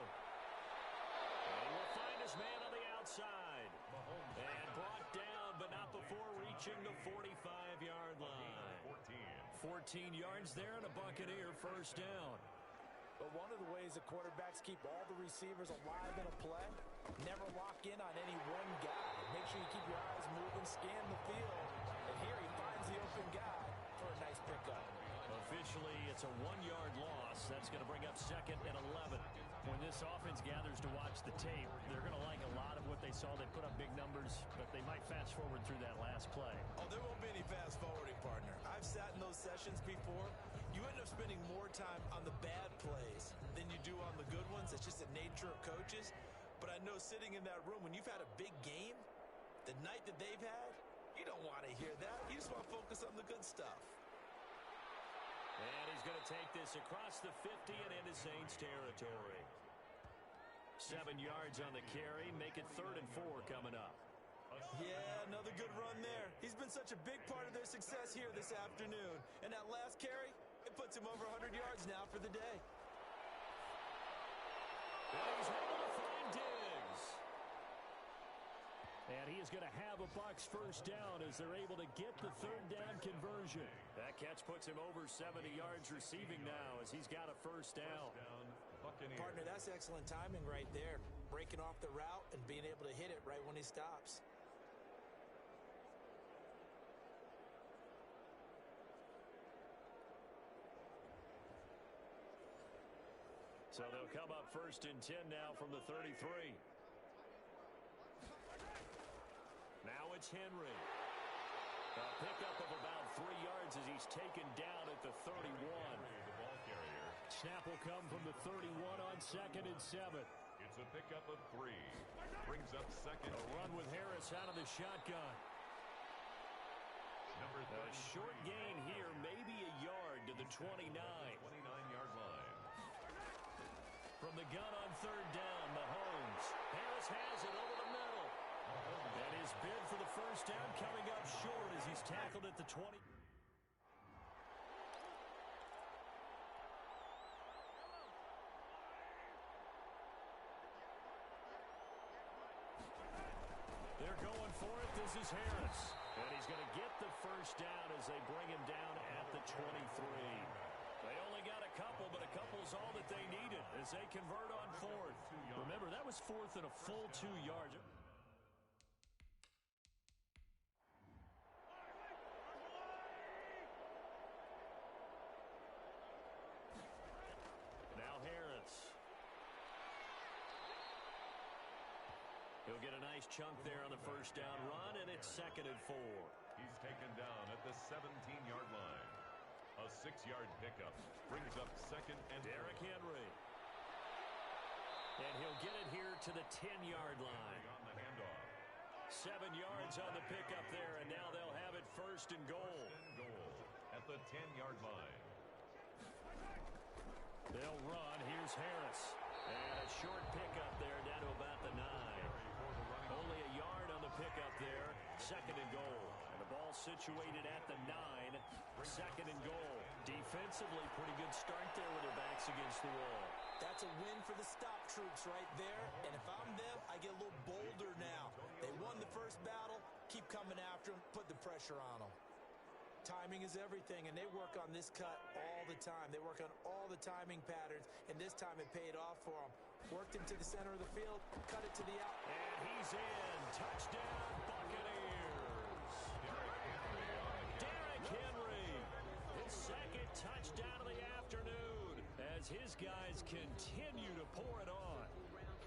And he will find his man on the outside. And brought down, but not before reaching the 45-yard line. 14 yards there and a Buccaneer first down. But one of the ways the quarterbacks keep all the receivers alive in a play, never lock in on any one guy. Make sure you keep your eyes moving, scan the field. And here he finds the open guy for a nice pickup. Officially, it's a 1-yard loss. That's going to bring up 2nd and 11. When this offense gathers to watch the tape, they're going to like a lot of what they saw. They put up big numbers, but they might fast forward through that last play. Oh, there won't be any fast forwarding, partner. I've sat in those sessions before. You end up spending more time on the bad plays than you do on the good ones. It's just the nature of coaches. But I know sitting in that room, when you've had a big game, the night that they've had, you don't want to hear that. You just want to focus on the good stuff. And he's going to take this across the 50 and into Saints territory. 7 yards on the carry. Make it 3rd and 4 coming up. Yeah, another good run there. He's been such a big part of their success here this afternoon. And that last carry, it puts him over 100 yards now for the day. And he's able to find Diggs. And he is going to have a Bucs first down as they're able to get the 3rd down conversion. That catch puts him over 70 yards receiving now as he's got a first down. Partner, that's excellent timing right there. Breaking off the route and being able to hit it right when he stops. So they'll come up first and 10 now from the 33. Now it's Henry. A pickup of about 3 yards as he's taken down at the 31. The ball carrier. Snap will come from the 31 on 2nd and 7. It's a pickup of 3. Brings up second. A run with Harris out of the shotgun. A short gain here, maybe a yard to the 29. 29-yard line. From the gun on 3rd down, Mahomes. Harris has it over the middle. And his bid for the first down coming up short as he's tackled at the 20. They're going for it. This is Harris. And he's going to get the first down as they bring him down at the 23. They only got a couple, but a couple's all that they needed as they convert on 4th. Remember, that was 4th and a full 2 yards. Now Harris. He'll get a nice chunk there on the first down run, and it's 2nd and 4. He's taken down at the 17-yard line. A 6-yard pickup brings up 2nd and Derrick Henry. And he'll get it here to the 10-yard line. On the handoff. 7 yards on the pickup there, and now they'll have it 1st and goal. First and goal at the 10-yard line. They'll run. Here's Harris. And a short pickup there down to about the 9. Only a yard on the pickup there. 2nd and goal. And the ball situated at the 9. 2nd and goal. Defensively, pretty good start there with their backs against the wall. That's a win for the stop troops right there. And if I'm them, I get a little bolder now. They won the first battle. Keep coming after them. Put the pressure on them. Timing is everything, and they work on this cut all the time. They work on all the timing patterns, and this time it paid off for them. Worked into the center of the field, cut it to the out. And he's in. Touchdown, Buccaneers. Derrick Henry. His 2nd touchdown of the afternoon as his guys continue to pour it on.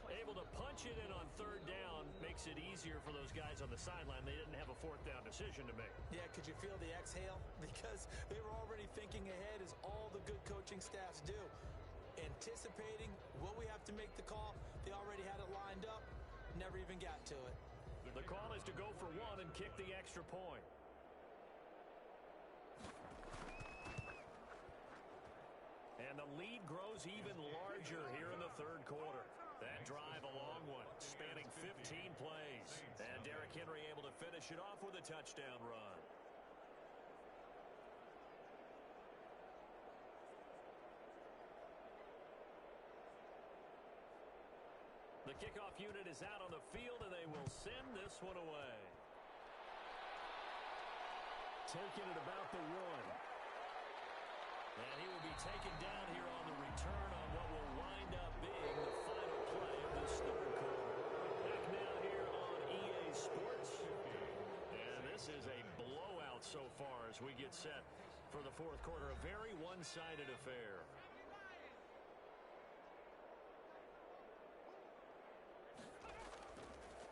Able to punch it in on 3rd down makes it easier for those guys on the sideline. They didn't have a 4th down decision to make. Yeah, could you feel the exhale? Because they were already thinking ahead, as all the good coaching staffs do. Anticipating what we have to make the call. They already had it lined up. Never even got to it. The call is to go for 1 and kick the extra point. And the lead grows even larger here in the 3rd quarter. That drive a long one, spanning 15 plays. And Derrick Henry able to finish it off with a touchdown run. The kickoff unit is out on the field, and they will send this one away. Taking it about the 1. And he will be taken down here on the return on what will wind up being the final play of this 3rd quarter. Back now here on EA Sports. And this is a blowout so far as we get set for the 4th quarter. A very one-sided affair.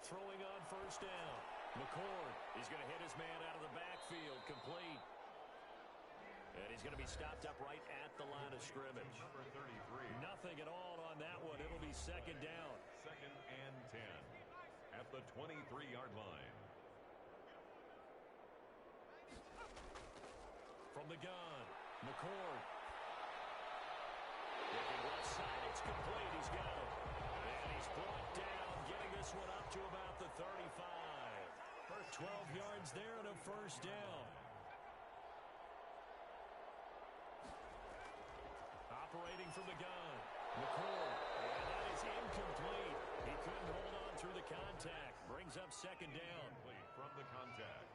Throwing on 1st down. McCord is going to hit his man out of the backfield, complete. And he's going to be stopped up right at the line of scrimmage. Number 33. Nothing at all on that one. It'll be 2nd down. 2nd and 10 at the 23-yard line. From the gun, McCord. Looking left side, it's complete. He's got it. And he's brought down, getting this one up to about the 35. 12 yards there and a 1st down. Operating from the gun, McCord, and that is incomplete. He couldn't hold on through the contact. Brings up 2nd down. Complete from the contact.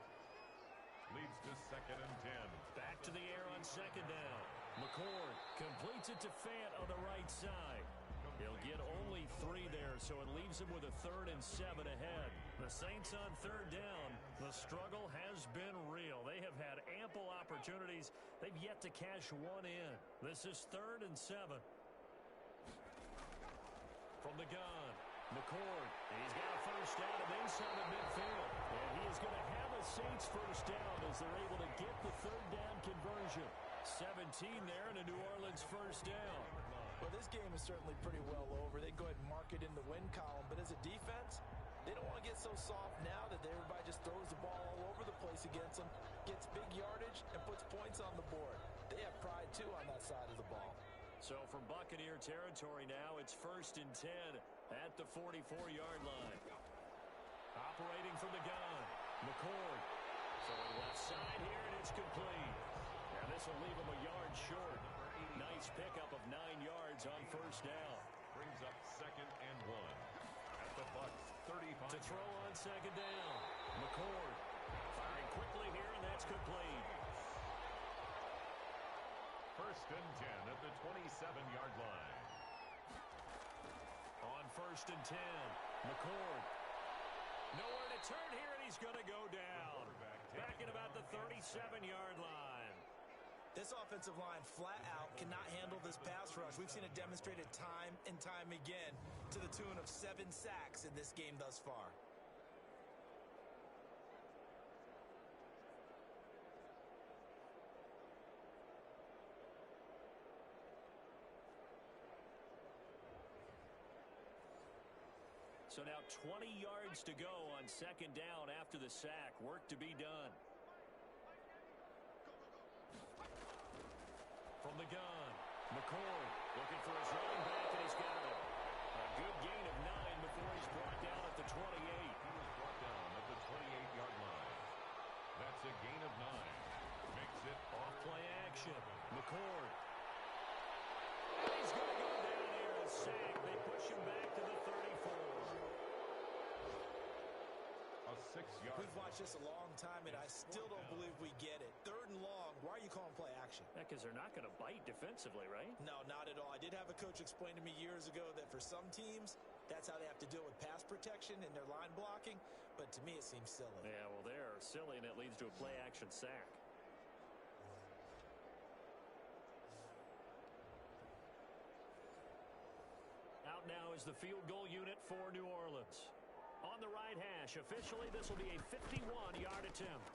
Leads to 2nd and 10. Back to the air on 2nd down. McCord completes it to Fant on the right side. He'll get only 3 there, so it leaves him with a 3rd and 7 ahead. The Saints on 3rd down. The struggle has been real. They have had ample opportunities. They've yet to cash one in. This is 3rd and 7. From the gun, McCord. He's got a first down and then some at midfield. And he is going to have a Saints first down as they're able to get the third down conversion. 17 there and a New Orleans first down. Well, this game is certainly pretty well over. They go ahead and mark it in the win column. But as a defense, they don't want to get so soft now that everybody just throws the ball all over the place against them, gets big yardage, and puts points on the board. They have pride, too, on that side of the ball. So from Buccaneer territory now, it's 1st and 10 at the 44-yard line. Operating from the gun, McCord. Throwing left side here, and it's complete. Now this will leave him a yard short. Nice pickup of 9 yards on first down. Brings up 2nd and 1 at the Bucs 35. To throw on 2nd down, McCord. Firing quickly here, and that's complete. 1st and 10 at the 27-yard line. On 1st and 10, McCord. Nowhere to turn here, and he's going to go down. Back at about the 37-yard line. This offensive line flat out cannot handle this pass rush. We've seen it demonstrated time and time again to the tune of 7 sacks in this game thus far. So now 20 yards to go on 2nd down after the sack. Work to be done. From the gun, McCord looking for his running back, and he's got it. A good gain of 9 before he's brought down at the 28. He was brought down at the 28-yard line. That's a gain of 9. Makes it off play action. McCord. He's going to go down here and sack. They push him back to the 34. A 6-yard. We've watched this a long time, and I still don't believe we get it. 3rd and long. Why are you calling play action? Yeah, because they're not going to bite defensively, right? No, not at all. I did have a coach explain to me years ago that for some teams, that's how they have to deal with pass protection and their line blocking. But to me, it seems silly. Yeah, well, they're silly, and it leads to a play action sack. Out now is the field goal unit for New Orleans. On the right hash, officially this will be a 51-yard attempt.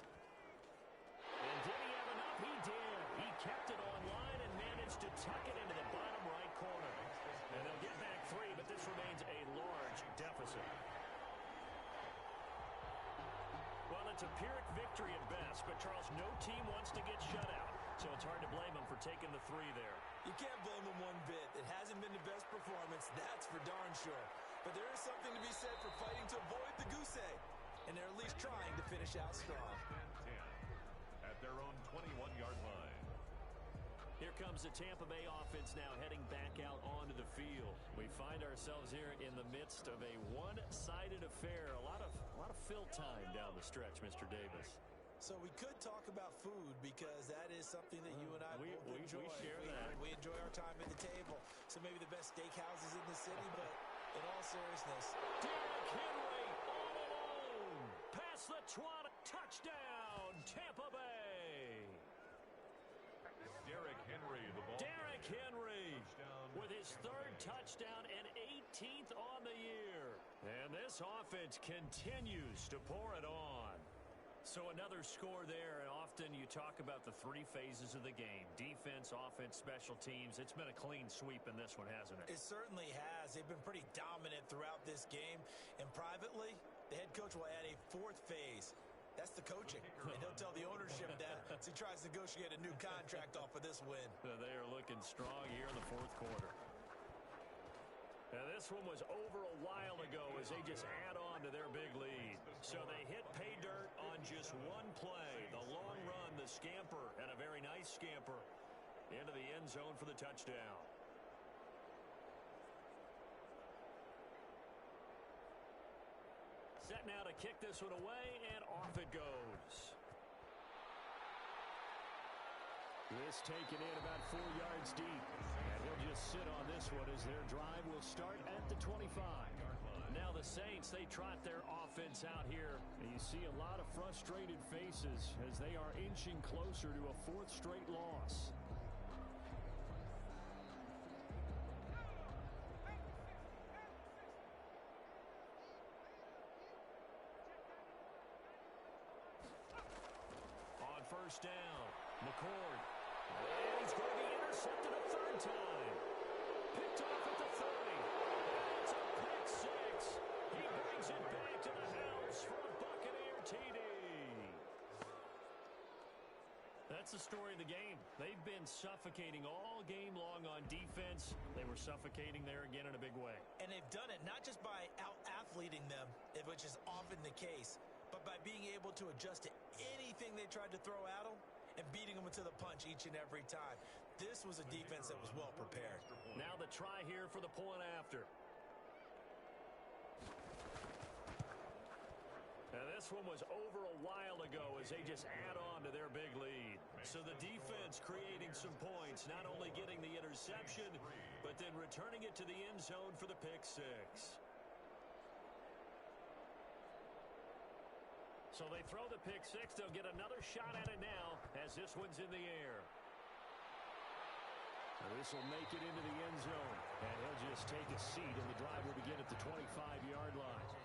And did he have enough? He did. He kept it on line and managed to tuck it into the bottom right corner. And they'll get back 3, but this remains a large deficit. Well, it's a Pyrrhic victory at best, but Charles, no team wants to get shut out. So it's hard to blame him for taking the 3 there. You can't blame him one bit. It hasn't been the best performance, that's for darn sure. But there is something to be said for fighting to avoid the goose egg. And they're at least trying to finish out strong. 10 at their own 21-yard line. Here comes the Tampa Bay offense now heading back out onto the field. We find ourselves here in the midst of a one-sided affair. A lot of fill time down the stretch, Mr. Davis. So we could talk about food because that is something that you and I both enjoy. We share that. We enjoy our time at the table. So maybe the best steakhouses in the city, but in all seriousness. Derrick Henry all alone. Past the 20. Touchdown, Tampa Bay. Derrick Henry, the ball. Derrick Henry with his 3rd touchdown and 18th on the year. And this offense continues to pour it on. So another score there, and often you talk about the 3 phases of the game. Defense, offense, special teams. It's been a clean sweep in this one, hasn't it? It certainly has. They've been pretty dominant throughout this game. And privately, the head coach will add a 4th phase. That's the coaching. And he'll tell the ownership that as he tries to negotiate a new contract off of this win. They are looking strong here in the 4th quarter. Now, this one was over a while ago as they just add on to their big lead. So they hit pay dirt on just one play. The long run, the scamper, and a very nice scamper into the end zone for the touchdown. Set now to kick this one away, and off it goes. This taken in about 4 yards deep. And he'll just sit on this one as their drive will start at the 25. Now the Saints, they trot their offense out here. And you see a lot of frustrated faces as they are inching closer to a 4th straight loss. first down. McCord. And he's going to be intercepted a third time. Picked off at the 30. And it's a pick six. He brings it back to the house for a Buccaneer TD. That's the story of the game. They've been suffocating all game long on defense. They were suffocating there again in a big way. And they've done it not just by out-athleting them, which is often the case, but by being able to adjust to anything they tried to throw at them and beating them to the punch each and every time. This was a defense that was well prepared. Now the try here for the point after. Now this one was over a while ago as they just add on to their big lead. So the defense creating some points, not only getting the interception, but then returning it to the end zone for the pick six. So they throw the pick six. They'll get another shot at it now as this one's in the air. This will make it into the end zone. And he'll just take a seat, and the drive will begin at the 25-yard line.